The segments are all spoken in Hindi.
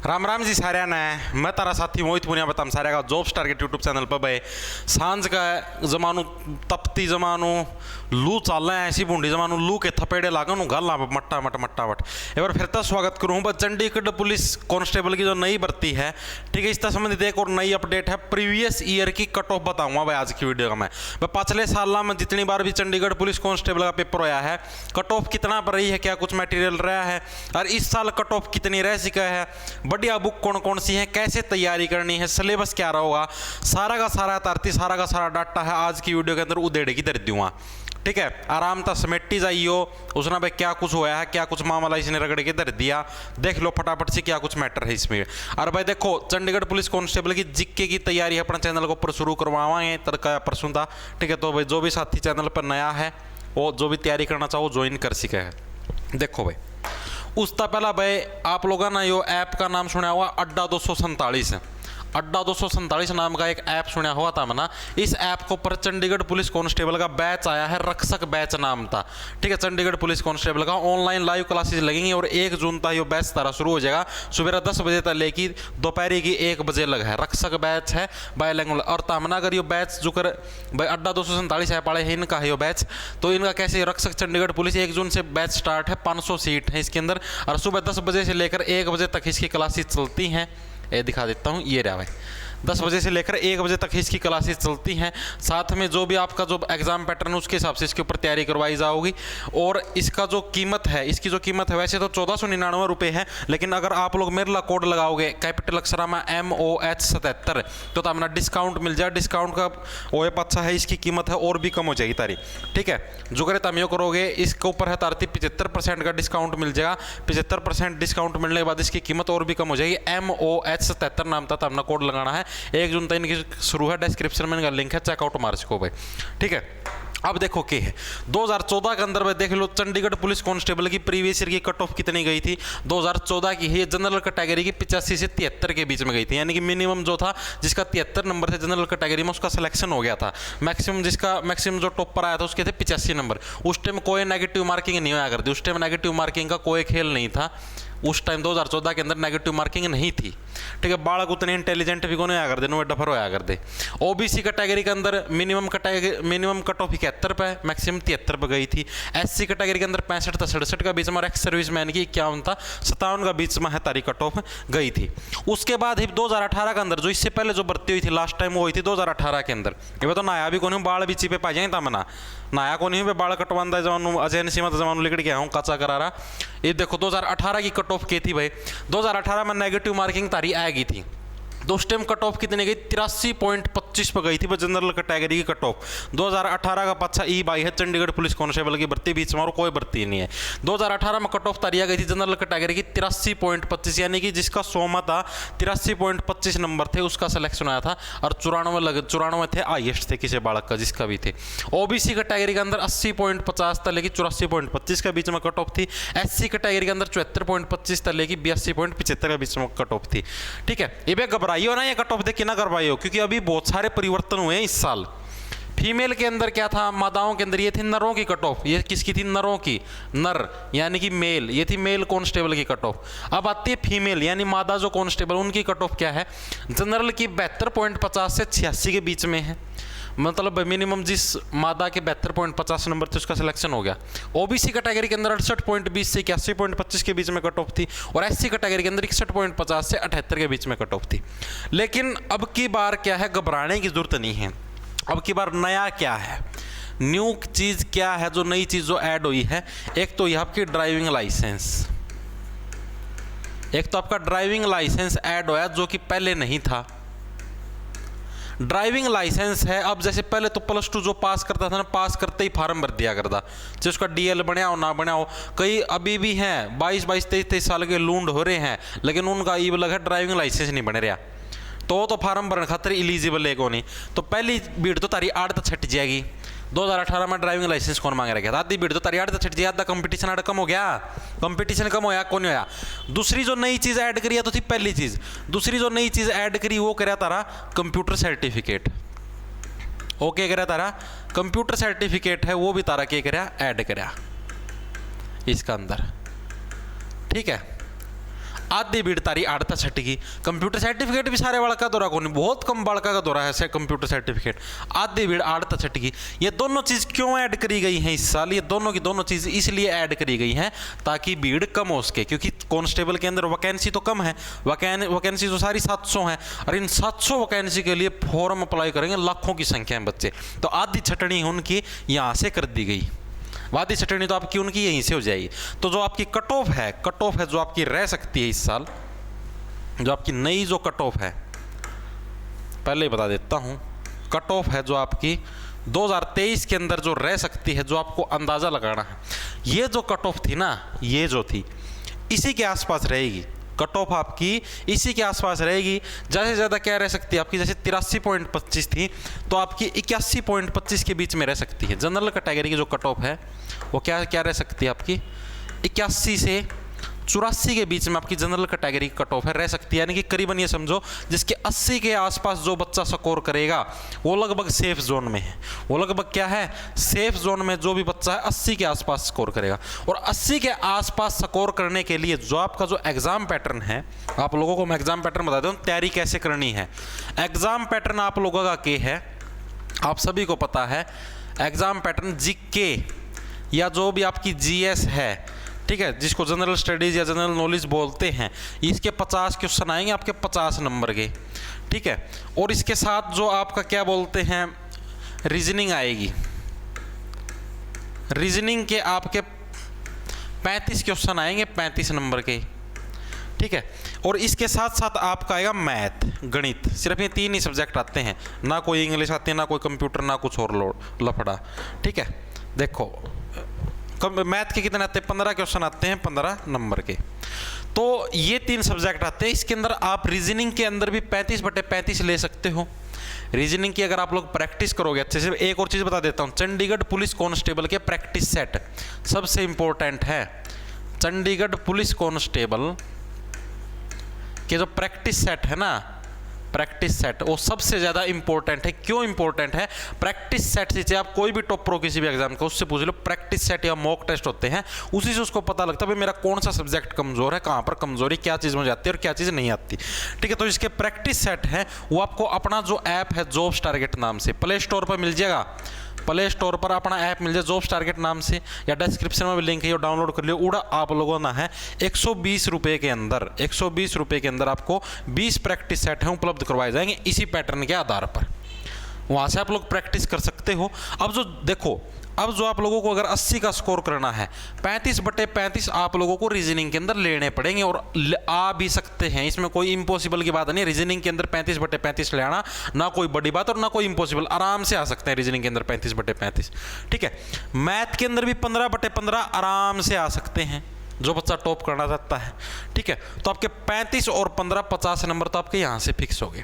राम राम जी सारे ने मैं तारा साथी मोहित पुनिया बताम सारे का जॉब स्टार के यूट्यूब चैनल पर भाई सांझ का जमानू तपती जमानू लू चल रहा है ऐसी बूंदी जमानू लू के थपेड़े लागन गल मट्टा मट मट्टा मट एक बार फिर तक स्वागत करूँ बस चंडीगढ़ पुलिस कांस्टेबल की जो नई भर्ती है, ठीक है, इससे संबंधित एक और नई अपडेट है। प्रीवियस ईयर की कट ऑफ बताऊंगा भाई आज की वीडियो में। पिछले साल में जितनी बार भी चंडीगढ़ पुलिस कांस्टेबल का पेपर होया है, कट ऑफ कितना पर रही है, क्या कुछ मटेरियल रहा है और इस साल कट ऑफ कितनी रह सका है, बढ़िया बुक कौन कौन सी है, कैसे तैयारी करनी है, सिलेबस क्या रहोगा, सारा का सारा तारती सारा का सारा डाटा है आज की वीडियो के अंदर उधेड़ की दर दूंगा। ठीक है, आराम था समेटी जाइयो उसने भाई क्या कुछ होया है, क्या कुछ मामला इसने रगड़ के धर दिया, देख लो फटाफट से क्या कुछ मैटर है इसमें। और भाई देखो चंडीगढ़ पुलिस कांस्टेबल की जीके की तैयारी अपने चैनल के ऊपर शुरू करवाएंगे तड़का परसों था। ठीक है, तो भाई जो भी साथी चैनल पर नया है वो जो भी तैयारी करना चाहो ज्वाइन कर सके है। देखो भाई उसका पहला भाई आप लोगों ने यो ऐप का नाम सुना हुआ अड्डा 247 है। अड्डा 247 नाम का एक ऐप सुना हुआ था मना। इस ऐप के ऊपर चंडीगढ़ पुलिस कांस्टेबल का बैच आया है, रक्षक बैच नाम था। ठीक है, चंडीगढ़ पुलिस कांस्टेबल का ऑनलाइन लाइव क्लासेस लगेंगी और 1 जून तक ये बैच तारा शुरू हो जाएगा। सुबह 10 बजे तक लेकर दोपहर की 1 बजे लग है। रक्षक बैच है बायलैंग्वेज और तामना अगर ये बैच जो कर भाई अड्डा 247 ऐप वाले है इनका है ये बैच। तो इनका कैसे रक्षक चंडीगढ़ पुलिस 1 जून से बैच स्टार्ट है, 500 सीट है इसके अंदर और सुबह 10 बजे से लेकर 1 बजे तक इसकी क्लासेस चलती हैं। ये दिखा देता हूँ, ये रहा भाई 10 बजे से लेकर 1 बजे तक इसकी क्लासेस चलती हैं। साथ में जो भी आपका जो एग्जाम पैटर्न है उसके हिसाब से इसके ऊपर तैयारी करवाई जाओगी। और इसका जो कीमत है, इसकी जो कीमत है वैसे तो 1499 रुपये है, लेकिन अगर आप लोग मेरे ला कोड लगाओगे कैपिटल अक्षरा में MOH 77 तो अपना डिस्काउंट मिल जाए। डिस्काउंट का वो अच्छा है, इसकी कीमत है और भी कम हो जाएगी तारी। ठीक है, जो करे तम यो करोगे इसके ऊपर है तारती 75% का डिस्काउंट मिल जाएगा। 75% डिस्काउंट मिलने के बाद इसकी कीमत और भी कम हो जाएगी। MOH 77 नाम था, अपना कोड लगाना है। 1 जून तक इनकी शुरू है, डिस्क्रिप्शन में इनका लिंक है, चेकआउट मार सको भाई। ठीक है, अब देखो क्या है 2014 के अंदर में देख लो चंडीगढ़ पुलिस कांस्टेबल की प्रीवियस ईयर की कट ऑफ कितनी गई थी। 2014 की है जनरल कैटेगरी की 85 से 73 के बीच में गई थी, यानी कि मिनिमम जो था जिसका 73 नंबर थे जनरल कैटेगरी में उसका सिलेक्शन हो गया था। मैक्सिमम जो टॉपर आया था उसके थे 85 नंबर। उस टाइम कोई नेगेटिव मार्किंग नहीं होया करती, उस टाइम नेगेटिव मार्किंग का कोई खेल नहीं था। उस टाइम 2014 के अंदर नेगेटिव मार्किंग नहीं थी। ठीक है, बालक उतने इंटेलिजेंट भी को नहीं आया कर दे, नो डफर होया कर दे। ओबीसी कैटेगरी के अंदर मिनिमम कट ऑफ 71 पे, मैक्सिमम 73 पे गई थी। एससी कैटेगरी के अंदर 65 से 67 का बीच में और एक्स सर्विस मैन की 51 था 57 का बीच में है तारी कट ऑफ गई थी। उसके बाद ही 2018 के अंदर जो इससे पहले जो भर्ती हुई थी लास्ट टाइम वो हुई थी 2018 के अंदर। ये तो नया भी कौन बाल बीची पे पा जाए था मना नया को नहीं बाल कटवादा जवानू अजय नसीमत जवानू लिकड़ गया हूँ कच्चा करारा। ये देखो 2018 की कट ऑफ की थी भाई। 2018 में नेगेटिव मार्किंग तारी आएगी थी तो उस टाइम कट ऑफ कितनी गई 83.25 पर गई थी जनरल कैटेगरी की कट ऑफ। 2018 का पच्छा ई बाई है चंडीगढ़ पुलिस कांस्टेबल की भर्ती बीच में और कोई भर्ती नहीं है। 2018 में कट ऑफ तारिया गई थी जनरल कैटेगरी की 83.25, यानी कि जिसका 100 था 83.25 नंबर थे उसका सिलेक्शन आया था और 94 थे हाईएस्ट थे किसी बालक का जिसका भी थे। ओबीसी कैटेगरी के अंदर 80.50 तक लेके 84.25 के बीच में कट ऑफ थी। एससी कैटेगरी के अंदर 74.25 तक लेके 82.75 के बीच में कट ऑफ थी। ठीक है, ये भी घबराइयो ना, ये कट ऑफ देख के ना करवाइयो क्योंकि अभी बहुत सारे परिवर्तन हुए हैं इस साल। फीमेल के अंदर क्या था, मादाओं के अंदर ये थी नरों की कट ऑफ। ये किसकी थी, नरों की, नर यानी कि मेल, ये थी मेल कांस्टेबल की कट ऑफ। अब आती है फीमेल यानी मादा जो कांस्टेबल, उनकी कट ऑफ क्या है, जनरल की 72.50 से 86 के बीच में है। मतलब मिनिमम जिस मादा के 72.50 नंबर थे उसका सिलेक्शन हो गया। ओबीसी कैटेगरी के अंदर 68.20 से 81.25 के बीच में कट ऑफ थी और एससी कैटेगरी के अंदर 61.50 से 78 के बीच में कट ऑफ थी। लेकिन अब की बार क्या है, घबराने की जरूरत नहीं है। अब की बार नया क्या है, न्यू चीज़ क्या है, जो नई चीज़ जो ऐड हुई है, एक तो यह आपकी ड्राइविंग लाइसेंस, एक तो आपका ड्राइविंग लाइसेंस ऐड हुआ जो कि पहले नहीं था। ड्राइविंग लाइसेंस है, अब जैसे पहले तो +2 जो पास करता था ना, पास करते ही फार्म भर दिया करता, चाहे उसका DL बना हो ना बना हो। कई अभी भी हैं 22-22, 23-23 साल के लूंड हो रहे हैं लेकिन उनका ई लगा ड्राइविंग लाइसेंस नहीं बन रहा, तो फार्म भरने खातर इलिजिबल है को नहीं। तो पहली भीड़ तो तारी आड़ तक छट जाएगी। 2018 में ड्राइविंग लाइसेंस कौन मांग रहा था, आधी भीड़ तो तारी आड़ तक छट जाए, आधा कंपटीशन आड़ कम हो गया, कंपटीशन कम होया कौन होया। दूसरी जो नई चीज़ ऐड करी तो थी पहली चीज़, दूसरी जो नई चीज़ ऐड करी वो करा तारा कंप्यूटर सर्टिफिकेट। ओके करा तारा कंप्यूटर सर्टिफिकेट है वो भी तारा क्या करा ऐड करा इसका अंदर। ठीक है, आधी भीड़ तारी आड़ता छटगी। कंप्यूटर सर्टिफिकेट भी सारे बालका दौरा को नहीं, बहुत कम बालका का दौरा है कंप्यूटर सर्टिफिकेट। आधी भीड़ आड़ता छटगी, ये दोनों चीज़ क्यों ऐड करी गई हैं इस साल? ये दोनों की दोनों चीज़ इसलिए ऐड करी गई हैं ताकि भीड़ कम हो सके, क्योंकि कांस्टेबल के अंदर वैकेंसी तो कम है, वैकेंसी तो सारी 700 है, और इन 700 वैकेंसी के लिए फॉर्म अप्लाई करेंगे लाखों की संख्या में बच्चे, तो आधी छटनी उनकी यहाँ से कर दी गई। आधी छटनी तो आपकी उनकी यहीं से हो जाएगी। तो जो आपकी कट ऑफ है जो आपकी रह सकती है इस साल, जो आपकी नई जो कट ऑफ है, पहले ही बता देता हूँ, कट ऑफ है जो आपकी 2023 के अंदर जो रह सकती है, जो आपको अंदाज़ा लगाना है, ये जो कट ऑफ थी ना, ये जो थी इसी के आसपास रहेगी। कट ऑफ आपकी इसी के आसपास रहेगी। ज़्यादा से ज़्यादा क्या रह सकती है आपकी, जैसे 83.25 थी तो आपकी 81.25 के बीच में रह सकती है। जनरल कैटेगरी की जो कट ऑफ है वो क्या क्या रह सकती है आपकी 81 से 84 के बीच में आपकी जनरल कैटेगरी की कट ऑफ है, रह सकती है। यानी कि करीबन ये समझो जिसके 80 के आसपास जो बच्चा स्कोर करेगा वो लगभग सेफ जोन में है। वो लगभग क्या है, सेफ जोन में जो भी बच्चा है 80 के आसपास स्कोर करेगा। और 80 के आसपास स्कोर करने के लिए जो आपका जो एग्जाम पैटर्न है, आप लोगों को मैं एग्जाम पैटर्न बता दूँ तैयारी कैसे करनी है। एग्जाम पैटर्न आप लोगों का क्या है, आप सभी को पता है। एग्जाम पैटर्न जीके या जो भी आपकी जीएस है, ठीक है, जिसको जनरल स्टडीज़ या जनरल नॉलेज बोलते हैं, इसके 50 क्वेश्चन आएंगे आपके 50 नंबर के, ठीक है। और इसके साथ जो आपका क्या बोलते हैं रीजनिंग आएगी, रीजनिंग के आपके 35 क्वेश्चन आएंगे 35 नंबर के, ठीक है। और इसके साथ साथ आपका आएगा मैथ, गणित, सिर्फ ये 3 ही सब्जेक्ट आते हैं, ना कोई इंग्लिश आती है, ना कोई कंप्यूटर, ना कुछ और लफड़ा, ठीक है। देखो मैथ के कितने आते हैं, 15 क्वेश्चन आते हैं 15 नंबर के। तो ये 3 सब्जेक्ट आते हैं। इसके अंदर आप रीजनिंग के अंदर भी 35/35 ले सकते हो। रीजनिंग की अगर आप लोग प्रैक्टिस करोगे अच्छे से, एक और चीज़ बता देता हूँ, चंडीगढ़ पुलिस कांस्टेबल के प्रैक्टिस सेट सबसे इंपॉर्टेंट है। चंडीगढ़ पुलिस कांस्टेबल के जो प्रैक्टिस सेट है ना, प्रैक्टिस सेट वो सबसे ज़्यादा इंपॉर्टेंट है। क्यों इंपॉर्टेंट है? प्रैक्टिस सेट से चाहे आप कोई भी टॉप प्रो किसी भी एग्जाम का उससे पूछ लो, प्रैक्टिस सेट या मॉक टेस्ट होते हैं, उसी से उसको पता लगता है भाई मेरा कौन सा सब्जेक्ट कमजोर है, कहाँ पर कमजोरी, क्या चीज़ मुझे आती है और क्या चीज़ नहीं आती, ठीक है। तो इसके प्रैक्टिस सेट है वो आपको अपना जो ऐप है जॉब्स टारगेट नाम से प्ले स्टोर पर मिल जाएगा। प्ले स्टोर पर अपना ऐप मिल जाए जॉब्स टारगेट नाम से, या डिस्क्रिप्शन में भी लिंक है, वो डाउनलोड कर लियो। उड़ा आप लोगों ना है 120 रुपये के अंदर, 120 रुपये के अंदर आपको 20 प्रैक्टिस सेट हैं उपलब्ध करवाए जाएंगे इसी पैटर्न के आधार पर। वहाँ से आप लोग प्रैक्टिस कर सकते हो। अब जो देखो, अब जो आप लोगों को अगर 80 का स्कोर करना है, 35/35 आप लोगों को रीजनिंग के अंदर लेने पड़ेंगे, और आ भी सकते हैं, इसमें कोई इम्पॉसिबल की बात नहीं। रीजनिंग के अंदर 35/35 ले आना ना कोई बड़ी बात और ना कोई इम्पॉसिबल, आराम से आ सकते हैं रीजनिंग के अंदर 35/35, ठीक है। मैथ के अंदर भी 15/15 आराम से आ सकते हैं जो बच्चा टॉप करना चाहता है, ठीक है। तो आपके 35 और 15 50 नंबर तो आपके यहाँ से फिक्स हो गए।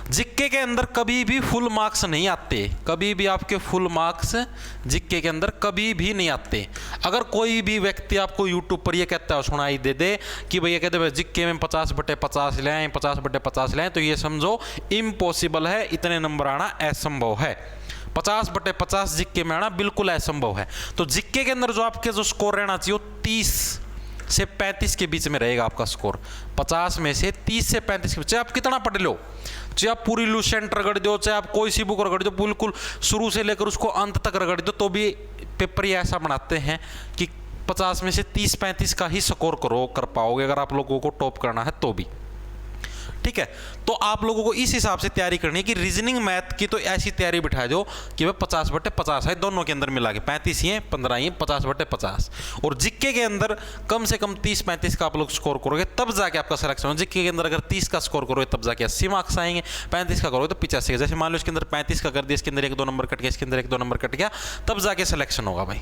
जिक्के के अंदर कभी भी फुल मार्क्स नहीं आते, कभी भी आपके फुल मार्क्स जिक्के के अंदर कभी भी नहीं आते। अगर कोई भी व्यक्ति आपको यूट्यूब पर ये कहता है, सुनाई दे कि भैया कहते हैं जिक्के में 50/50 ले आए, 50/50 ले आए, तो ये समझो इम्पॉसिबल है, इतने नंबर आना असंभव है। 50/50 जिक्के में आना बिल्कुल असंभव है। तो जिक्के के अंदर जो आपके जो स्कोर रहना चाहिए 30 से 35 के बीच में रहेगा आपका स्कोर। 50 में से 30 से 35 के बीच, चाहे आप कितना पढ़ लो, चाहे आप पूरी लूसेंट रगड़ दो, चाहे आप कोई सी बुक रगड़ दो, बिल्कुल शुरू से लेकर उसको अंत तक रगड़ दो, तो भी पेपर ही ऐसा बनाते हैं कि 50 में से 30-35 का ही स्कोर कर पाओगे अगर आप लोगों को टॉप करना है तो भी, ठीक है। तो आप लोगों को इस हिसाब से तैयारी करनी है कि रीजनिंग मैथ की तो ऐसी तैयारी बिठा दो कि वह 50/50 है, दोनों के अंदर मिला के 35 ही है, 15 ही है, 50/50। और जिक्के के अंदर कम से कम 30-35 का आप लोग स्कोर करोगे तब जाके आपका सिलेक्शन हो। जिक्के के अंदर अगर 30 का स्कोर करोगे तब जाके 80 मार्क्स आएंगे, 35 का करोगे तो 85 का। जैसे मान लो इसके अंदर 35 का कर दिया, इसके अंदर 1-2 नंबर कट गया, इसके अंदर 1-2 नंबर कट गया, तब जाके सिलेक्शन होगा भाई,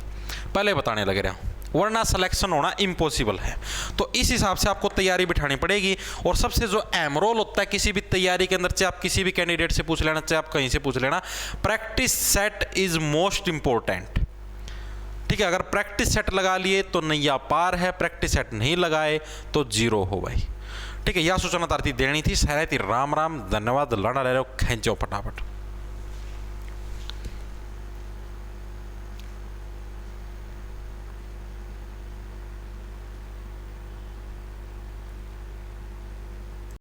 पहले बताने लग रहा हूँ, वरना सिलेक्शन होना इम्पॉसिबल है। तो इस हिसाब से आपको तैयारी बिठानी पड़ेगी। और सबसे जो अहम रोल होता है किसी भी तैयारी के अंदर, चाहे आप किसी भी कैंडिडेट से पूछ लेना, चाहे आप कहीं से पूछ लेना, practice set is most important, ठीक है। अगर प्रैक्टिस सेट लगा लिए तो नैया पार है, प्रैक्टिस सेट नहीं लगाए तो 0 हो भाई, ठीक है। यह सूचना तारती देनी थी, सहना थी। राम राम, धन्यवाद, लड़ा ले लो, खींचो फटाफट।